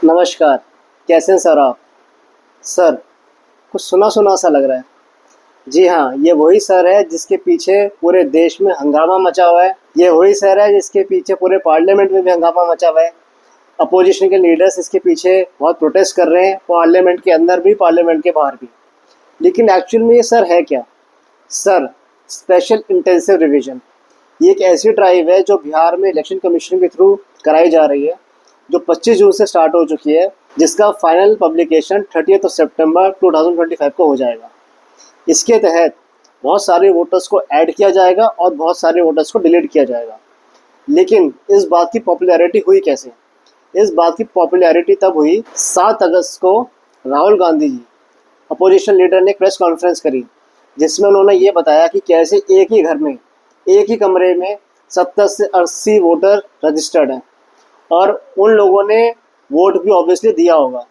नमस्कार। कैसे हैं सर आप? सर, कुछ सुना सुना सा लग रहा है। जी हाँ, ये वही सर है जिसके पीछे पूरे देश में हंगामा मचा हुआ है। ये वही सर है जिसके पीछे पूरे पार्लियामेंट में भी हंगामा मचा हुआ है। अपोजिशन के लीडर्स इसके पीछे बहुत प्रोटेस्ट कर रहे हैं, पार्लियामेंट के अंदर भी, पार्लियामेंट के बाहर भी। लेकिन एक्चुअल में ये सर है क्या? Sir, special intensive revision. ये एक ऐसी ड्राइव है जो बिहार में इलेक्शन कमीशन के थ्रू कराई जा रही है, जो 25 जून से स्टार्ट हो चुकी है, जिसका फाइनल पब्लिकेशन 30 सितंबर 2025 को हो जाएगा। इसके तहत बहुत सारे वोटर्स को ऐड किया जाएगा और बहुत सारे वोटर्स को डिलीट किया जाएगा। लेकिन इस बात की पॉपुलैरिटी हुई कैसे? इस बात की पॉपुलैरिटी तब हुई 7 अगस्त को राहुल गांधी जी, अपोजिशन लीडर, ने प्रेस कॉन्फ्रेंस करी, जिसमें उन्होंने ये बताया कि कैसे एक ही घर में, एक ही कमरे में 70 से 80 वोटर रजिस्टर्ड हैं और उन लोगों ने वोट भी ऑब्वियसली दिया होगा।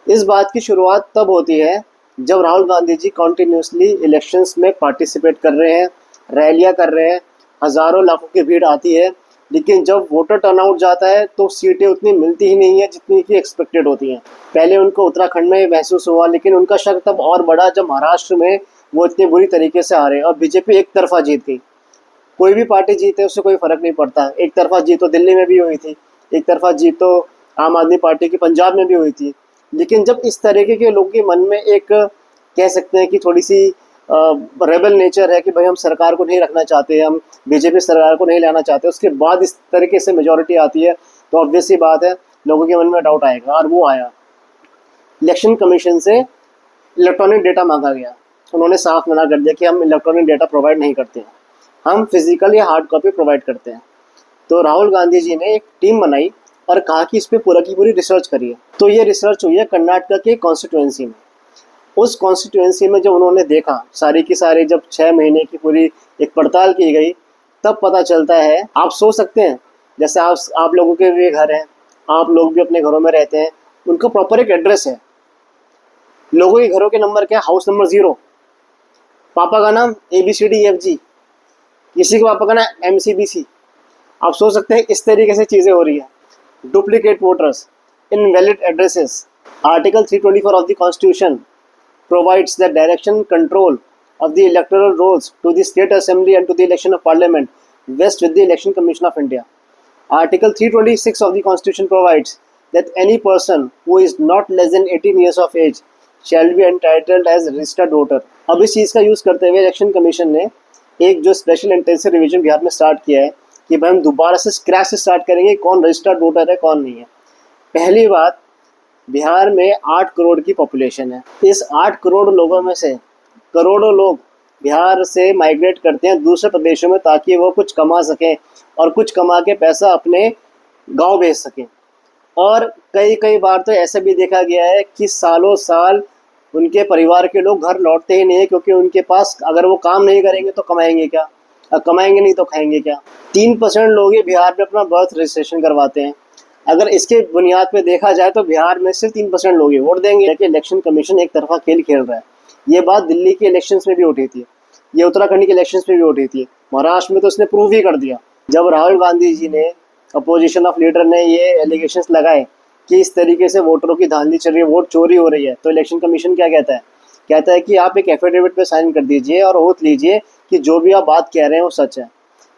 इस बात की शुरुआत तब होती है जब राहुल गांधी जी कॉन्टिन्यूसली इलेक्शंस में पार्टिसिपेट कर रहे हैं, रैलियां कर रहे हैं, हज़ारों लाखों की भीड़ आती है, लेकिन जब वोटर टर्नआउट जाता है तो सीटें उतनी मिलती ही नहीं है जितनी कि एक्सपेक्टेड होती हैं। पहले उनको उत्तराखंड में महसूस हुआ, लेकिन उनका शक तब और बढ़ा जब महाराष्ट्र में वो इतनी बुरी तरीके से हारे और बीजेपी एक तरफा जीत गई। कोई भी पार्टी जीते उससे कोई फ़र्क नहीं पड़ता। एक तरफा जीत तो दिल्ली में भी हुई थी, एक तरफा जीत तो आम आदमी पार्टी की पंजाब में भी हुई थी। लेकिन जब इस तरीके के लोगों के मन में एक, कह सकते हैं कि थोड़ी सी रेबल नेचर है कि भाई हम सरकार को नहीं रखना चाहते, हम बीजेपी सरकार को नहीं लाना चाहते, उसके बाद इस तरीके से मेजोरिटी आती है तो ऑब्वियस सी बात है लोगों के मन में डाउट आएगा। और वो आया। इलेक्शन कमीशन से इलेक्ट्रॉनिक डेटा मांगा गया। उन्होंने साफ मना कर दिया कि हम इलेक्ट्रॉनिक डेटा प्रोवाइड नहीं करते हैं, हम फिजिकल या हार्ड कॉपी प्रोवाइड करते हैं। तो राहुल गांधी जी ने एक टीम बनाई और कहा कि इस पर पूरा की पूरी रिसर्च करिए। तो ये रिसर्च हुई है कर्नाटक के कॉन्स्टिट्यूएंसी में। उस कॉन्स्टिट्यूएंसी में जब उन्होंने देखा सारी की सारी, जब 6 महीने की पूरी एक पड़ताल की गई, तब पता चलता है, आप सोच सकते हैं, जैसे आप लोगों के भी घर हैं, आप लोग भी अपने घरों में रहते हैं, उनका प्रॉपर एक एड्रेस है। लोगों के घरों के नंबर क्या है? House number 0। पापा का नाम ABCDEFG, किसी के पापा का नाम MCBC। आप सोच सकते हैं इस तरीके से चीज़ें हो रही है। Duplicate voters, invalid addresses. Article 324 of the constitution provides the direction control of the electoral rolls to the state assembly and to the election of parliament vest with the election commission of India. Article 326 of the constitution provides that any person who is not less than 18 years of age shall be entitled as registered voter. अब इस चीज़ का use करते हुए election commission ने एक जो special intensive revision Bihar में start किया है कि भाई हम दोबारा से स्क्रैच से स्टार्ट करेंगे कौन रजिस्टर्ड वोटर है कौन नहीं है। पहली बात, बिहार में 8 करोड़ की पॉपुलेशन है। इस 8 करोड़ लोगों में से करोड़ों लोग बिहार से माइग्रेट करते हैं दूसरे प्रदेशों में, ताकि वो कुछ कमा सकें और कुछ कमा के पैसा अपने गांव भेज सकें। और कई कई बार तो ऐसा भी देखा गया है कि सालों साल उनके परिवार के लोग घर लौटते ही नहीं है, क्योंकि उनके पास, अगर वो काम नहीं करेंगे तो कमाएंगे क्या, और कमाएंगे नहीं तो खाएंगे क्या। 3% लोग ही बिहार में अपना बर्थ रजिस्ट्रेशन करवाते हैं। अगर इसके बुनियाद पे देखा जाए तो बिहार में सिर्फ 3% लोग ही वोट देंगे कि इलेक्शन कमीशन एक तरफा खेल खेल रहा है। ये बात दिल्ली के इलेक्शंस में भी उठी थी, ये उत्तराखंड के इलेक्शंस में भी उठी थी, महाराष्ट्र में तो इसने प्रूव ही कर दिया। जब राहुल गांधी जी ने, अपोजिशन ऑफ लीडर ने ये एलिगेशंस लगाए कि इस तरीके से वोटरों की धांधली चल रही है, वोट चोरी हो रही है, तो इलेक्शन कमीशन क्या कहता है? कहता है कि आप एक एफिडेविट पे साइन कर दीजिए और ओथ लीजिए कि जो भी आप बात कह रहे हैं वो सच है।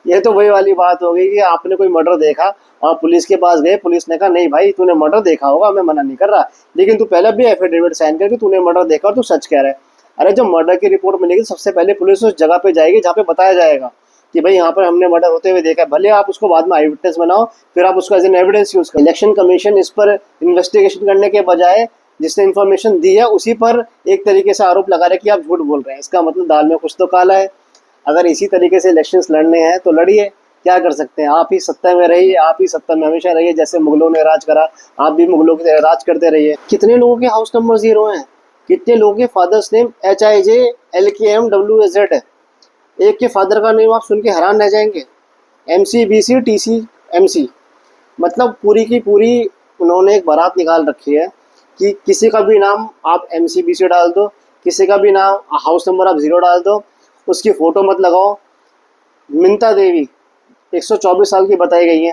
ये तो वही वाली बात हो गई कि आपने कोई मर्डर देखा और पुलिस के पास गए, पुलिस ने कहा नहीं भाई तूने मर्डर देखा होगा, मैं मना नहीं कर रहा, लेकिन तू पहले भी एफिडेविट साइन करके तूने मर्डर देखा और तू सच कह रहा है। अरे जब मर्डर की रिपोर्ट मिलेगी सबसे पहले पुलिस उस जगह पे जाएगी जहाँ पे बताया जाएगा कि भाई यहाँ पर हमने मर्डर होते हुए देखा है। भले आप उसको बाद में आई विटनेस बनाओ, फिर आप उसको एज एन एविडेंस यूज करो। इलेक्शन कमीशन इस पर इन्वेस्टिगेशन करने के बजाय जिसने इन्फॉर्मेशन दी है उसी पर एक तरीके से आरोप लगा रहे कि आप झूठ बोल रहे हैं। इसका मतलब दाल में कुछ तो काला है। अगर इसी तरीके से इलेक्शंस लड़ने हैं तो लड़िए, क्या कर सकते हैं। आप ही सत्ता में रहिए, आप ही सत्ता में हमेशा रहिए, जैसे मुगलों ने राज करा आप भी मुगलों के राज करते रहिए। कितने लोगों के हाउस नंबर 0 हैं, कितने लोगों के फादर्स नेम HIJLKMWZ है। एक के फादर का नेम आप सुन के हैरान रह जाएंगे, MCBC TCMC। मतलब पूरी की पूरी उन्होंने एक बारात निकाल रखी है कि किसी का भी नाम आप MCBC डाल दो, किसी का भी नाम हाउस नंबर आप 0 डाल दो, उसकी फ़ोटो मत लगाओ। मिंता देवी 124 साल की बताई गई है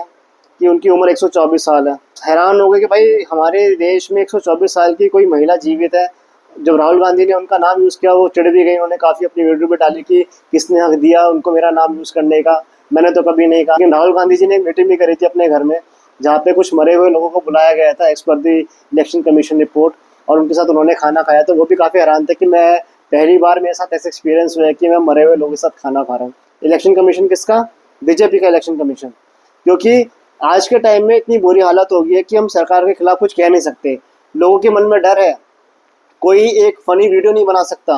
कि उनकी उम्र 124 साल है। हैरान हो गए कि भाई हमारे देश में 124 साल की कोई महिला जीवित है। जब राहुल गांधी ने उनका नाम यूज़ किया वो चिढ़ भी गई, उन्होंने काफ़ी अपनी वीडियो पे डाली कि किसने हक दिया उनको मेरा नाम यूज़ करने का, मैंने तो कभी नहीं कहा। लेकिन राहुल गांधी जी ने एक मीटिंग भी करी थी अपने घर में, जहाँ पे कुछ मरे हुए लोगों को बुलाया गया था एज पर दी इलेक्शन कमीशन रिपोर्ट, और उनके साथ उन्होंने खाना खाया। तो वो भी काफ़ी हैरान थे कि मैं पहली बार मेरे साथ ऐसा एक्सपीरियंस हुआ है कि मैं मरे हुए लोगों के साथ खाना खा रहा हूँ। इलेक्शन कमीशन किसका? बीजेपी का इलेक्शन कमीशन। क्योंकि आज के टाइम में इतनी बुरी हालत हो गई है कि हम सरकार के खिलाफ कुछ कह नहीं सकते, लोगों के मन में डर है, कोई एक फनी वीडियो नहीं बना सकता।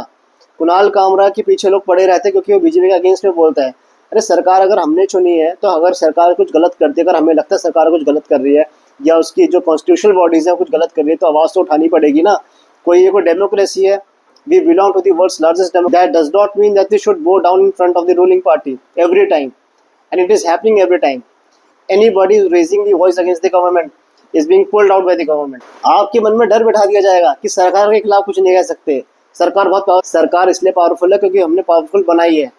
कुणाल कामरा के पीछे लोग पड़े रहते हैं क्योंकि वो बीजेपी के अगेंस्ट में बोलता है। अरे सरकार अगर हमने चुनी है तो अगर सरकार कुछ गलत करती है, अगर हमें लगता है सरकार कुछ गलत कर रही है या उसकी जो कॉन्स्टिट्यूशनल बॉडीज है कुछ गलत कर रही है, तो आवाज़ तो उठानी पड़ेगी ना। ये कोई डेमोक्रेसी है, we belong to the world's largest democracy, that does not mean that we should go down in front of the ruling party every time, and it is happening every time. Anybody is raising the voice against the government is being pulled out by the government। आपके मन में डर बैठा दिया जाएगा कि सरकार के खिलाफ कुछ नहीं कह सकते। सरकार इसलिए पावरफुल है क्योंकि हमने पावरफुल बनाई है,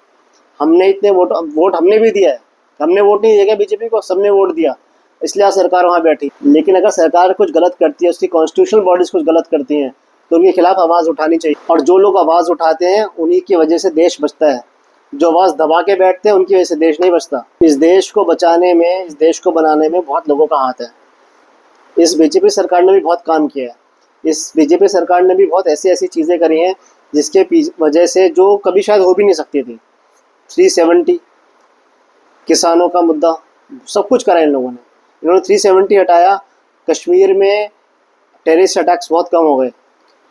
हमने इतने वोट हमने भी दिया है, हमने वोट नहीं दिया बीजेपी को, सबने वोट दिया, इसलिए आज सरकार वहाँ बैठी। लेकिन अगर सरकार कुछ गलत करती है, उसकी कॉन्स्टिट्यूशनल बॉडीज कुछ गलत करती हैं, तो उनके खिलाफ आवाज़ उठानी चाहिए। और जो लोग आवाज़ उठाते हैं उन्हीं की वजह से देश बचता है, जो आवाज़ दबा के बैठते हैं उनकी वजह से देश नहीं बचता। इस देश को बचाने में, इस देश को बनाने में बहुत लोगों का हाथ है। इस बीजेपी सरकार ने भी बहुत काम किया है, इस बीजेपी सरकार ने भी बहुत ऐसी ऐसी चीज़ें करी हैं जिसके वजह से जो कभी शायद हो भी नहीं सकती थी। 370 किसानों का मुद्दा, सब कुछ करा इन लोगों ने। इन्होंने 370 हटाया, कश्मीर में टेररिस्ट अटैक्स बहुत कम हो गए।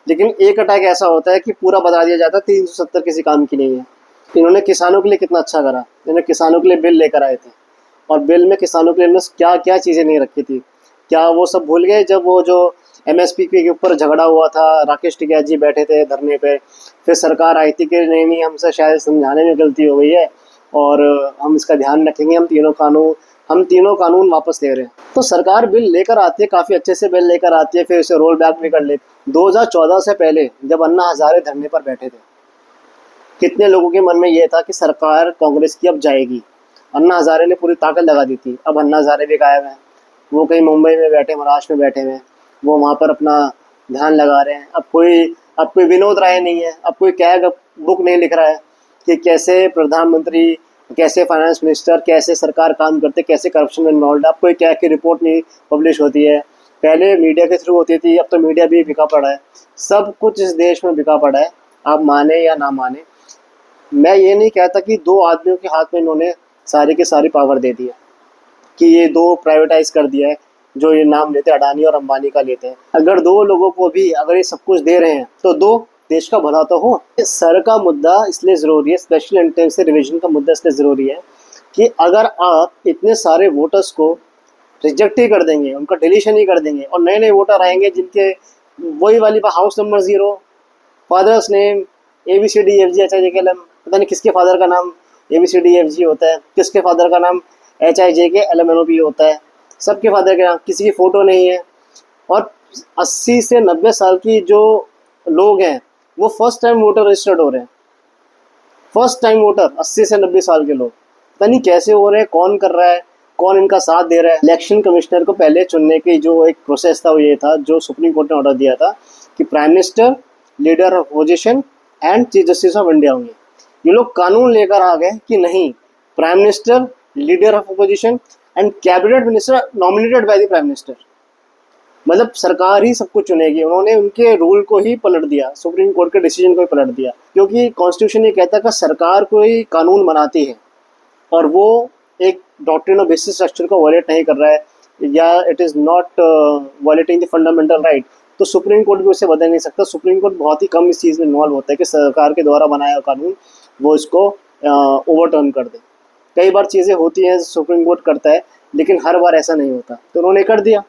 लेकिन एक अटैक ऐसा होता है कि पूरा बता दिया जाता है 370 किसी काम की नहीं है। इन्होंने किसानों के लिए कितना अच्छा करा, इन्होंने किसानों के लिए बिल लेकर आए थे, और बिल में किसानों के लिए इन्होंने क्या क्या चीज़ें नहीं रखी थी। क्या वो सब भूल गए जब वो जो एमएसपी के ऊपर झगड़ा हुआ था, राकेश टिकैत जी बैठे थे धरने पे, फिर सरकार आई थी कि नहीं हमसे शायद समझाने में गलती हो गई है और हम इसका ध्यान रखेंगे, हम तीनों कानून वापस ले रहे हैं। तो सरकार बिल लेकर आती है, काफ़ी अच्छे से बिल लेकर आती है, फिर उसे रोल बैक भी कर लेती। 2014 से पहले जब अन्ना हज़ारे धरने पर बैठे थे, कितने लोगों के मन में ये था कि सरकार कांग्रेस की अब जाएगी। अन्ना हज़ारे ने पूरी ताकत लगा दी थी। अब अन्ना हज़ारे भी गायब हैं, वो कहीं मुंबई में बैठे, महाराष्ट्र में बैठे हुए, वो वहाँ पर अपना ध्यान लगा रहे हैं। अब कोई विनोद राय नहीं है, अब कोई कैग बुक नहीं लिख रहा है कि कैसे प्रधानमंत्री, कैसे फाइनेंस मिनिस्टर, कैसे सरकार काम करते, कैसे करप्शन में इन्वॉल्व। अब कोई कैग की रिपोर्ट नहीं पब्लिश होती है, पहले मीडिया के थ्रू होती थी, अब तो मीडिया भी बिका पड़ा है। सब कुछ इस देश में बिका पड़ा है, आप माने या ना माने। मैं ये नहीं कहता कि दो आदमियों के हाथ में इन्होंने सारी की सारी पावर दे दी है, कि ये दो प्राइवेटाइज कर दिया है, जो ये नाम लेते हैं अडानी और अंबानी का लेते हैं। अगर दो लोगों को भी अगर ये सब कुछ दे रहे हैं तो दो, देश का भला तो हो। इस सर का मुद्दा इसलिए ज़रूरी है, स्पेशल इंटेंसिव रिविजन का मुद्दा इसलिए ज़रूरी है कि अगर आप इतने सारे वोटर्स को रिजेक्ट ही कर देंगे, उनका डिलीशन ही कर देंगे, और नए नए वोटर आएंगे जिनके वही वाली house number 0, father's name ABCDEFG HIJKLM, पता नहीं किसके फादर का नाम ABCDEFG होता है, किसके फादर का नाम HIJKLMNOP होता है, सबके फादर के नाम, किसी की फ़ोटो नहीं है। और 80 से 90 साल की जो लोग हैं वो फर्स्ट टाइम वोटर रजिस्टर्ड हो रहे हैं, फर्स्ट टाइम वोटर 80 से 90 साल के लोग। पता नहीं कैसे हो रहे हैं, कौन कर रहा है, कौन इनका साथ दे रहा है। इलेक्शन कमिश्नर को पहले चुनने की जो एक प्रोसेस था वो ये था, जो सुप्रीम कोर्ट ने ऑर्डर दिया था कि prime minister, leader of opposition and chief justice of India होंगे। ये लोग कानून लेकर आ गए कि नहीं, prime minister, leader of opposition and cabinet minister nominated by the prime minister, मतलब सरकार ही सब कुछ चुनेगी। उन्होंने उनके रूल को ही पलट दिया, सुप्रीम कोर्ट के डिसीजन को ही पलट दिया, क्योंकि कॉन्स्टिट्यूशन ये कहता है कि सरकार कोई कानून बनाती है और वो एक डॉक्ट्रिन ऑफ बेसिस स्ट्रक्चर को वायलेट नहीं कर रहा है, या it is not violating the fundamental right, तो सुप्रीम कोर्ट भी उसे बदल नहीं सकता। सुप्रीम कोर्ट बहुत ही कम इस चीज़ में इन्वॉल्व होता है कि सरकार के द्वारा बनाया कानून वो इसको ओवरटर्न कर दे। कई बार चीज़ें होती हैं सुप्रीम कोर्ट करता है, लेकिन हर बार ऐसा नहीं होता, तो उन्होंने कर दिया।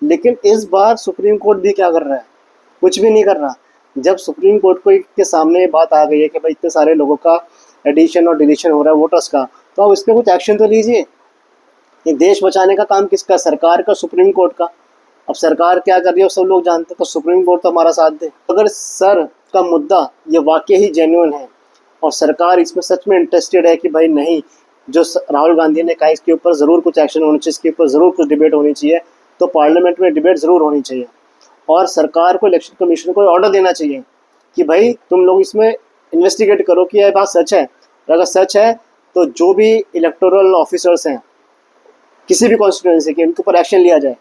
लेकिन इस बार सुप्रीम कोर्ट भी क्या कर रहा है, कुछ भी नहीं कर रहा। जब सुप्रीम कोर्ट को के सामने बात आ गई है कि भाई इतने सारे लोगों का एडिशन और डिलीशन हो रहा है वोटर्स का, तो अब इस पर कुछ एक्शन तो लीजिए। ये देश बचाने का काम किसका, सरकार का, सुप्रीम कोर्ट का। अब सरकार क्या कर रही है सब लोग जानते हैं, तो सुप्रीम कोर्ट तो हमारा साथ दे। अगर सर का मुद्दा ये वाकई ही जेन्युइन है और सरकार इसमें सच में इंटरेस्टेड है कि भाई नहीं, जो राहुल गांधी ने कहा इसके ऊपर ज़रूर कुछ एक्शन होना चाहिए, इसके ऊपर ज़रूर कुछ डिबेट होनी चाहिए, तो पार्लियामेंट में डिबेट ज़रूर होनी चाहिए। और सरकार को, इलेक्शन कमीशन को ऑर्डर देना चाहिए कि भाई तुम लोग इसमें इन्वेस्टिगेट करो कि यह बात सच है। अगर सच है तो जो भी इलेक्टोरल ऑफिसर्स हैं किसी भी कॉन्स्टिट्यूंसी के, उनके ऊपर एक्शन लिया जाए।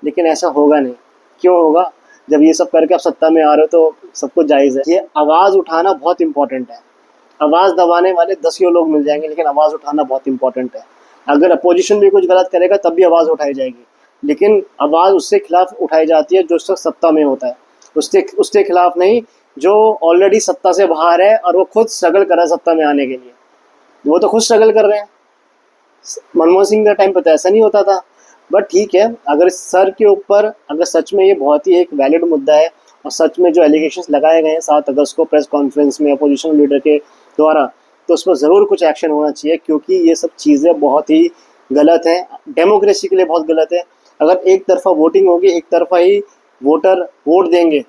लेकिन ऐसा होगा नहीं। क्यों होगा? जब ये सब करके आप सत्ता में आ रहे हो तो सब कुछ जायज़ है। ये आवाज़ उठाना बहुत इंपॉर्टेंट है। आवाज़ दबाने वाले 10 लोग मिल जाएंगे, लेकिन आवाज़ उठाना बहुत इंपॉर्टेंट है। अगर अपोजिशन भी कुछ गलत करेगा तब भी आवाज़ उठाई जाएगी, लेकिन आवाज़ उससे खिलाफ उठाई जाती है जो उस वक्त सत्ता में होता है, उसके उसके खिलाफ नहीं जो ऑलरेडी सत्ता से बाहर है और वो खुद स्ट्रगल कर रहा है सत्ता में आने के लिए। वो तो खुद स्ट्रगल कर रहे हैं। मनमोहन सिंह का टाइम पर तो ऐसा नहीं होता था। बट ठीक है, अगर सर के ऊपर अगर सच में ये बहुत ही एक वैलिड मुद्दा है और सच में जो एलिगेशंस लगाए गए हैं 7 अगस्त को प्रेस कॉन्फ्रेंस में अपोजिशन लीडर के द्वारा, तो उस पर ज़रूर कुछ एक्शन होना चाहिए, क्योंकि ये सब चीज़ें बहुत ही गलत हैं, डेमोक्रेसी के लिए बहुत गलत है। अगर एक तरफा वोटिंग होगी, एक तरफा ही वोटर वोट देंगे,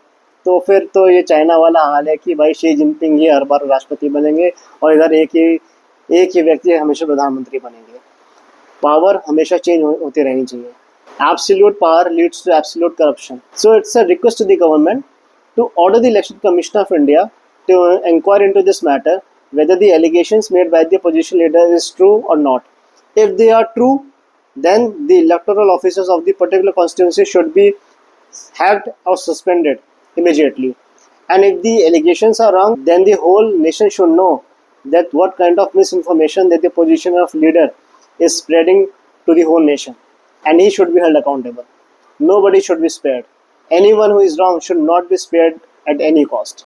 तो फिर तो ये चाइना वाला हाल है कि भाई शी जिनपिंग ही हर बार राष्ट्रपति बनेंगे और इधर एक ही व्यक्ति हमेशा प्रधानमंत्री बनेंगे। पावर हमेशा चेंज होती रहनी चाहिए। Absolute power leads to absolute corruption. So it's a request to the government to order the Election Commission of India to inquire into this matter, whether the allegations made by the opposition leader is true or not. If they are true, then the electoral officers of the particular constituency should be hacked or suspended immediately. And if the allegations are wrong, then the whole nation should know that what kind of misinformation that the opposition of leader is spreading to the whole nation, and he should be held accountable. Nobody should be spared. Anyone who is wrong should not be spared at any cost.